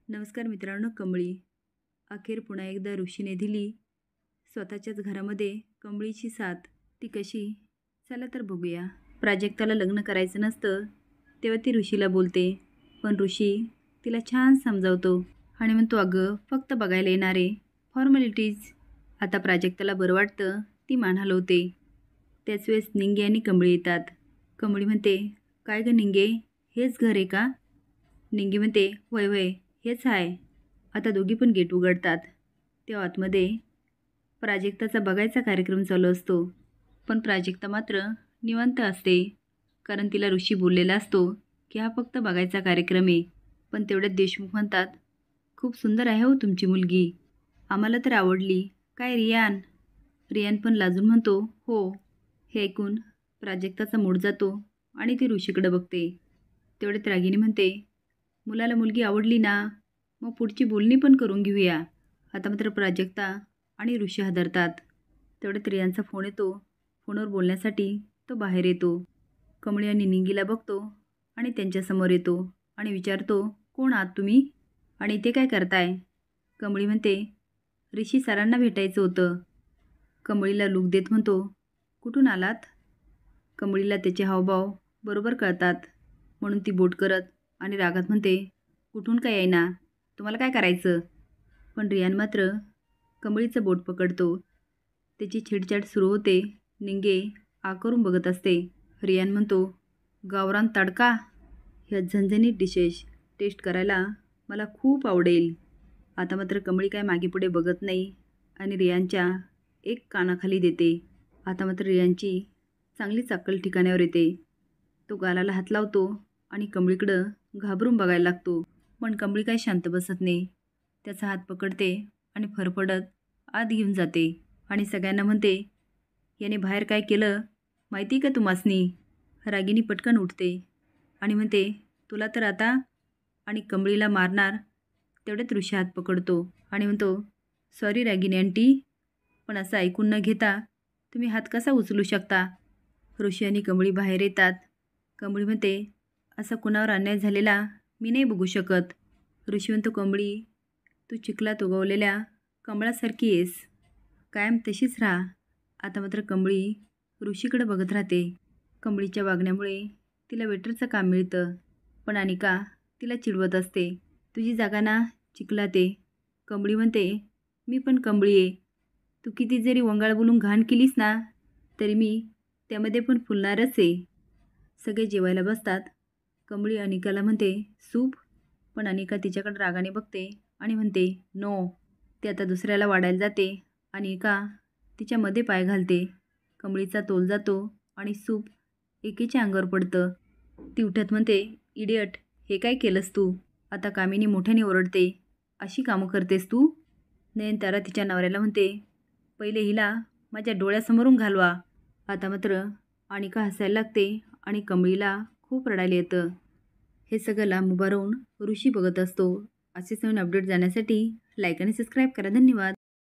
नमस्कार मित्रांनो. कमळी अखेर पुन्हा एकदा ऋषीने दिली स्वतःच्याच घरामध्ये कमळीची साथ. ती कशी? चला तर बघूया. प्राजक्ताला लग्न करायचं नसतं तेव्हा ती ऋषीला बोलते, पण ऋषी तिला छान समजावतो आणि म्हणतो, अगं फक्त बघायला येणारे फॉर्मॅलिटीज. आता प्राजक्ताला बरं वाटतं, ती मान हलवते. त्याच वेळेस निंगे आणि कमळी येतात. कमळी म्हणते, काय गं निंगे, हेच घर आहे का? निंगे म्हणते, वय वय हेच आहे. आता दोघी पण गेट उघडतात. तेव्हा आतमध्ये प्राजक्ताचा बघायचा कार्यक्रम चालू असतो. पण प्राजक्ता मात्र निवांत असते, कारण तिला ऋषी बोललेला असतो की हा फक्त बघायचा कार्यक्रम आहे. पण तेवढ्यात देशमुख म्हणतात, खूप सुंदर आहे हो तुमची मुलगी, आम्हाला तर आवडली. काय रियान? रियान पण लाजून म्हणतो, हो. हे ऐकून प्राजक्ताचा मूड जातो आणि ती ऋषीकडे बघते. तेवढ्यात रागिनी म्हणते, मुलाला मुलगी आवडली ना, मग पुढची बोलणी पण करून घेऊया. आता मात्र प्राजक्ता आणि ऋषी हादरतात. तेवढ्यात रियांचा फोन येतो. फोनवर बोलण्यासाठी तो बाहेर येतो. कमळी आणि निंगीला बघतो आणि त्यांच्यासमोर येतो आणि विचारतो, कोण आहात तुम्ही आणि इथे काय करताय? कमळी म्हणते, ऋषी सरांना भेटायचं होतं. कमळीला लूक देत म्हणतो, कुठून आलात? कमळीला त्याचे हावभाव बरोबर कळतात, म्हणून ती बोट करत आणि रागात म्हणते, कुठून काय येईना, तुम्हाला काय करायचं? पण रियान मात्र कमळीचं बोट पकडतो. त्याची छेडछाड सुरू होते. निंगे आ करून बघत असते. रियान म्हणतो, गावरान तडका, ह्या झणझणीत डिशेस टेस्ट करायला मला खूप आवडेल. आता मात्र कमळी काय मागे पुढे बघत नाही आणि रियानच्या एक कानाखाली देते. आता मात्र रियानची चांगलीच अक्कल ठिकाण्यावर येते. तो गालाला हात लावतो आणि कमळीकडं घाबरून बघायला लागतो. पण कमळी काही शांत बसत नाही. त्याचा हात पकडते आणि फरफडत आत घेऊन जाते आणि सगळ्यांना म्हणते, याने बाहेर काय केलं माहिती का तुम्हासनी? रागिनी पटकन उठते आणि म्हणते, तुला तर आता, आणि कमळीला मारणार. तेवढ्यात ऋषी हात पकडतो आणि म्हणतो, सॉरी रागिनी आंटी, पण असं ऐकून न घेता तुम्ही हात कसा उचलू शकता? ऋषी आणि कमळी बाहेर येतात. कमळी म्हणते, असा कुणावर अन्याय झालेला मी नाही बघू शकत. ऋषी म्हणतो, कमळी तू चिखलात उगवलेल्या कमळासारखी आहेस, कायम तशीच राहा. आता मात्र कमळी ऋषीकडे बघत राहते. कमळीच्या वागण्यामुळे तिला वेटरचं काम मिळतं, पण अनिका तिला चिडवत असते, तुझी जागा ना चिखलात आहे. कमळी म्हणते, मी पण कमळी आहे. तू किती जरी वंगाळ बोलून घाण केलीस ना, तरी मी त्यामध्ये पण फुलणारच आहे. सगळे जेवायला बसतात. कमळी अनिकाला म्हणते, सूप, पण अनिका तिच्याकडे रागाने बघते आणि म्हणते, नो. ती आता दुसऱ्याला वाढायला जाते. अनिका तिच्यामध्ये पाय घालते. कमळीचा तोल जातो आणि सूप एकीच्या अंगावर पडतं. ती उठत म्हणते, इडियट, हे काय केलंस तू? आता कामिनी मोठ्याने ओरडते, अशी कामं करतेस तू? नयनतारा तिच्या नवऱ्याला म्हणते, पहिले हिला माझ्या डोळ्यासमोरून घालवा. आता मात्र अनिका हसायला लागते आणि कमळीला खूप रडायला येतं. हे सगळं लांब उभा राहून ऋषी बघत असतो. असेच नवीन अपडेट जाण्यासाठी लाईक आणि सबस्क्राईब करा. धन्यवाद.